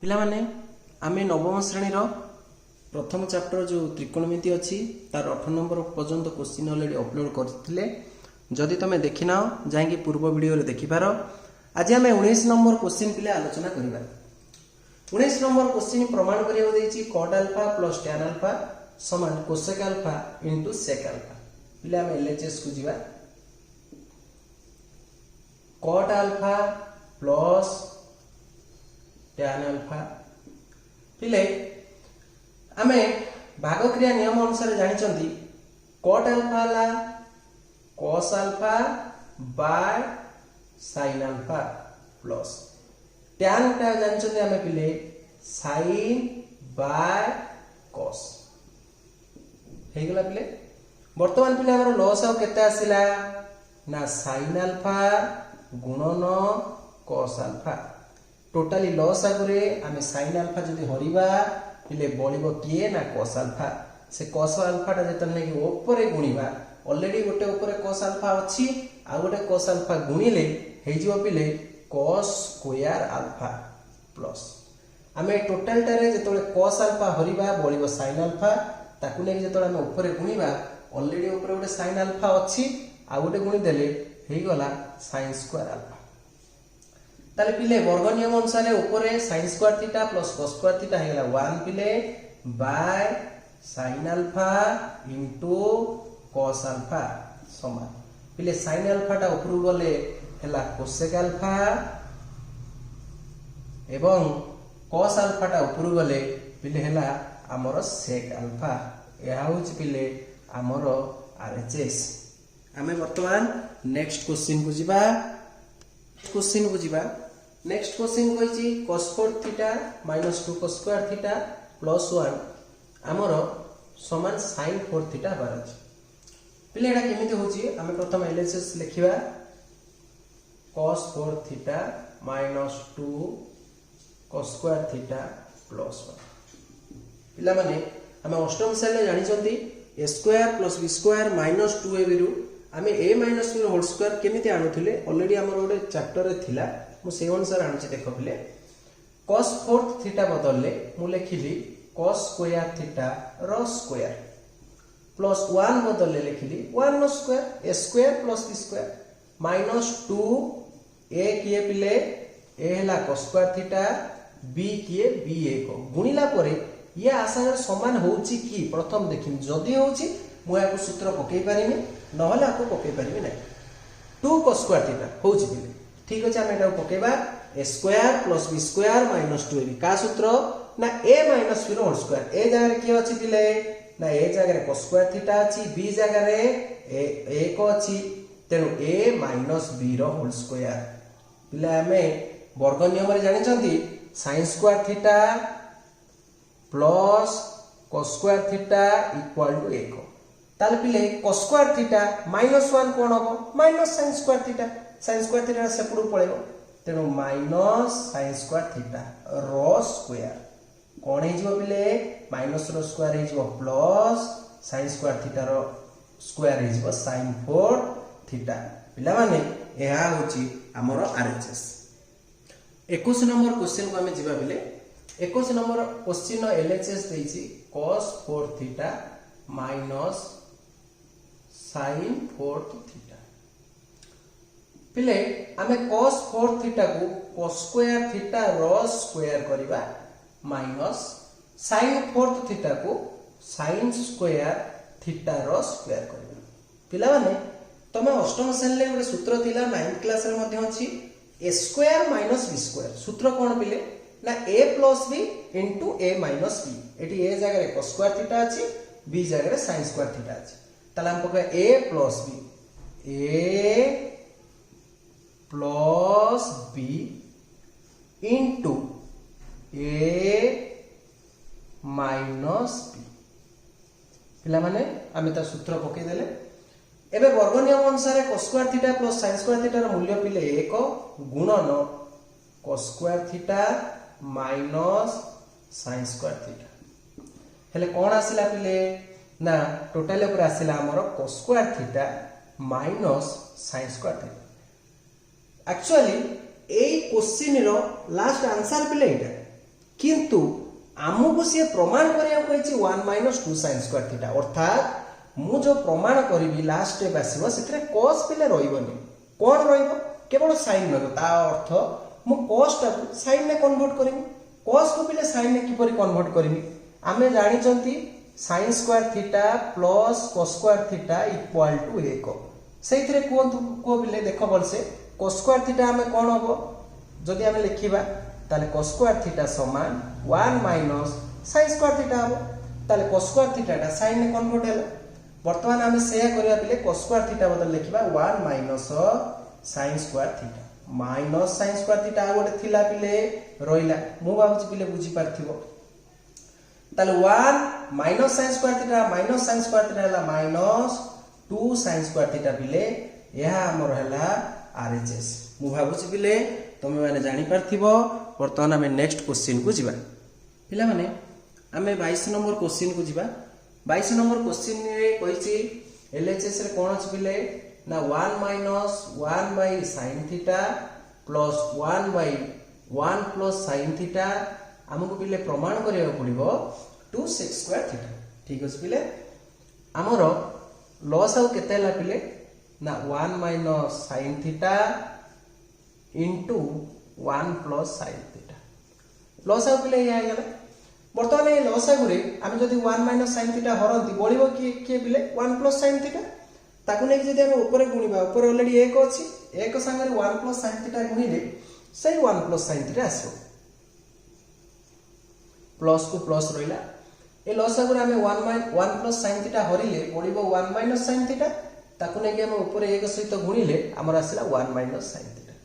पिला माने आमे नवम श्रेणी प्रथम चैप्टर जो त्रिकोणमिति अच्छी तार 8 नंबर पर्यंत क्वेश्चन ऑलरेडी अपलोड करथिले। जदि तुम देखिना जाइए पूर्व वीडियो रे देखिपार। आज आम 19 नंबर क्वेश्चन पिले आलोचना करिबा। 19 नंबर क्वेश्चन प्रमाण करियो देछि cot alpha plus tan alpha समान cosec alpha into sec alpha. पिले आम एलएचएस को जिबा। cot alpha plus tan alpha पिले आमे भाग क्रिया नियम अनुसार जानिचंती cot अल्फा ला cos alpha by sin alpha plus tan टा जानिचंती आमे पिले sin बाय cos हे गेला पिले। वर्तमान पिले हमर लॉस आउ केते आसिला ना sin अल्फा गुणन cos अल्फा। टोटाली लॉस आगरे आमे sin अल्फा जदि हरिबा पिले बळिबो किए ना cos अल्फा। से cos अल्फा ता जतन नै ऊपर गुणीबा ऑलरेडी गोटे ऊपर cos अल्फा अछि आ गोटे cos अल्फा गुणिले हे जिवो पिले cos स्क्वायर अल्फा प्लस आमे टोटल टारे जतले cos अल्फा हरिबा बळिबो sin अल्फा ताकु नै जतले आमे ऊपर गुणीबा ऑलरेडी ऊपर गोटे sin अल्फा अछि आ गोटे गुणी देले हे गला sin स्क्वायर अल्फा। ताले पिले वर्ग नियम अनुसार ऊपर sin square theta plus cos square theta हे गला 1 पिले by sin alpha into cos alpha समान पिले sin अल्फा टा ऊपर गले हेला cosec अल्फा एवं cos अल्फा टा ऊपर गले पिले हेला हमर sec अल्फा। यहा होची पिले हमर आरएचएस। आमे वर्तमान नेक्स्ट क्वेश्चन को जिबा। नेक्स्ट क्वेश्चन कहिची cos 4 theta minus 2 cos square theta plus 1 हमर समान sin 4 थीटा बारछ। पिले एटा केमिति होची हमें प्रथम एलएचएस लिखिबा cos 4 theta minus 2 cos square theta plus 1। पिला माने हमें अष्टम श्रेणी जानि चंती a square plus b square minus 2ab रु आमे a minus b whole square केमिति आनुथिले ऑलरेडी हमर गोटे चैप्टर रे थिला मु से अनुसार आनुची देखो पिले cos 4 थीटा बदलले मु लिखिली cos स्क्वायर थीटा रो स्क्वायर प्लस 1 बदलले लिखिली 1 रो square a square plus b square minus 2 a किए पिले a हला cos स्क्वायर थीटा b किए b a को गुणिला परे ये आसार समान होउची की प्रथम देखिन जदी होउची मु याको सूत्र पकेई पारिमी नहले आपको पकेई पारिमी नै 2 cos स्क्वायर थीटा होउची पिले ठीक अछि हम एटा पकेबा a square plus b square minus 2ab का सूत्र ना a minus b whole square a जगह रे की अछि पिले ना a जगह रे cos स्क्वायर थीटा अछि b जगह रे a को अछि तेनु a माइनस b रो होल स्क्वायर पिले हमें वर्ग नियम रे जानि चंती sin square theta plus cos square theta equal to 1 ताले पिले cos स्क्वायर थीटा माइनस 1 कोन हो माइनस sin स्क्वायर थीटा सेपडू पळेबो तेनु माइनस sin स्क्वायर थीटा रो स्क्वायर कोन हे जिवो पिले माइनस रो स्क्वायर हे जिवो प्लस sin स्क्वायर थीटा रो स्क्वायर हे जिवो sin 4 थीटा। पिला माने एहा होची हमर आरएचएस। 21 नंबर क्वेश्चन को हमें जिबा पिले 21 नंबर क्वेश्चन एलएचएस देछि cos 4 theta minus sin 4 theta. पिले आमे cos 4 थीटा को cos स्क्वायर थीटा रो स्क्वायर करिबा माइनस sin 4 थीटा को sin स्क्वायर थीटा रो स्क्वायर करिबा। पिला माने तमे अष्टम श्रेणी ले ଗୋଟେ सूत्र थिला 9th क्लास रे मध्ये अछि a square minus b square सूत्र कोन पिले ना a plus b into a minus b eighty a जगह रे cos स्क्वायर थीटा अछि b जगह रे sin स्क्वायर थीटा अछि ताले हम पके a plus b into a minus b पिला माने आमे ता सूत्र पके देले एबे वर्ग नियम अनुसार cos square theta plus sin square theta रो मूल्य पिले 1 गुणन cos square theta minus sin square theta हेले कोन आसिला पिले ना टोटल ऊपर आसिला हमर cos square theta minus sin square theta. Actually ए क्वेश्चन रो लास्ट आंसर पिले एटा किंतु आमको सी प्रमाण करिया कहिछि 1 माइनस 2 sin स्क्वायर थीटा अर्थात मु जो प्रमाण करिवि लास्ट स्टेप आसीबो सेतरे cos पिले रहिबोनी कोन रहिबो केवल sin रहबो ता अर्थ मु cos टा sin ने कन्वर्ट करिमि cos को पिले sin ने किपरि कन्वर्ट करिमि आमे जानि चंती sin square theta plus cos square theta equal to 1 सेइथरे को बिले देखो बोलसे cos स्क्वायर थीटा हमें कोन होबो जदि हमें लिखिबा ताले cos स्क्वायर थीटा समान 1 माइनस sin स्क्वायर थीटा होबो ताले cos स्क्वायर थीटा टा sin ने कन्वर्ट हैला वर्तमान हमें सेया करिया बिले cos स्क्वायर थीटा बदल लिखिबा 1 minus sin square theta minus sin square theta गोटे थिला बिले रोइला मु बाबुची बिले बुझी पारथिबो ताले 1 minus sin square theta minus sin square theta हैला माइनस 2 sin स्क्वायर थीटा बिले यह हमर हैला आरएचएस मु भाबुची बिले तुम मैंने जानी पार्थिबो वर्तमान आमे नेक्स्ट क्वेश्चन को जिबा पिला माने आमे 22 नंबर क्वेश्चन को जिबा 22 नंबर क्वेश्चन रे कहिछि एलएचएस रे कोन अछि बिले ना 1 minus 1 by sin theta plus 1 by 1 plus sin theta हमको बिले प्रमाण करिया पड़िबो 2 sec स्क्वायर थीटा ठीक अछि बिले हमरो लॉस आउ केते ला बिले ना 1 minus sin theta into 1 plus sin theta loss आउ पिले या गेला बर्तमान ए लॉस आउ रे हम जदी 1 माइनस sin थीटा हरंती बळिबो के बिले 1 प्लस sin थीटा ताकु नै जदी हम ऊपर गुणीबा ऊपर ऑलरेडी 1 अछि 1 संगे 1 प्लस sin थीटा गुणीले सही 1 प्लस sin थीटा आसो प्लस को प्लस रहिला ए लॉस आउ रे हम 1 प्लस sin थीटा हरिले बळिबो 1 माइनस sin थीटा ताकु नै हम ऊपर 1 सहित गुणीले हमर आसिला 1 minus sin theta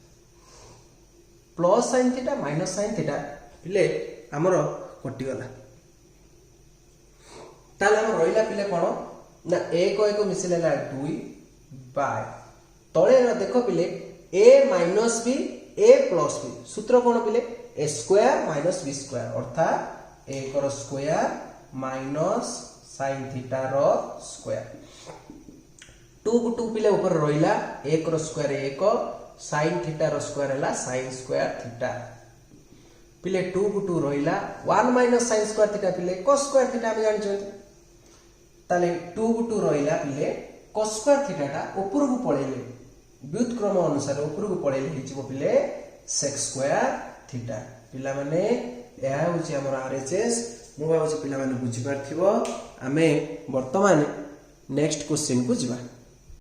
plus sin theta minus sin theta पिले हमरो कटि गला ताले हम रहिला पिले कोन ना 1 1 मिसिले ना 2 बाय तळे देखो पिले a minus b a plus b सूत्र कोन पिले a square minus b square अर्थात 1 रो स्क्वायर माइनस sin थीटा रो स्क्वायर 2 को 2 पिले ऊपर रहिला 1 रो स्क्वायर 1 sin थीटा रो स्क्वायर हैला sin स्क्वायर थीटा पिले 2 को 2 रहिला 1 माइनस sin स्क्वायर थीटा पिले cos स्क्वायर थीटा हम जानि छथि ताले 2 को 2 रहिला पिले cos स्क्वायर थीटा ता ऊपर को पळेले व्युत्क्रम अनुसार ऊपर को पळेले हिचबो पिले sec स्क्वायर थीटा पिला माने एहा होची हमर आरएचएस मु भाबो पिला माने बुझि पारथिबो आमे वर्तमान नेक्स्ट क्वेश्चन को जिबा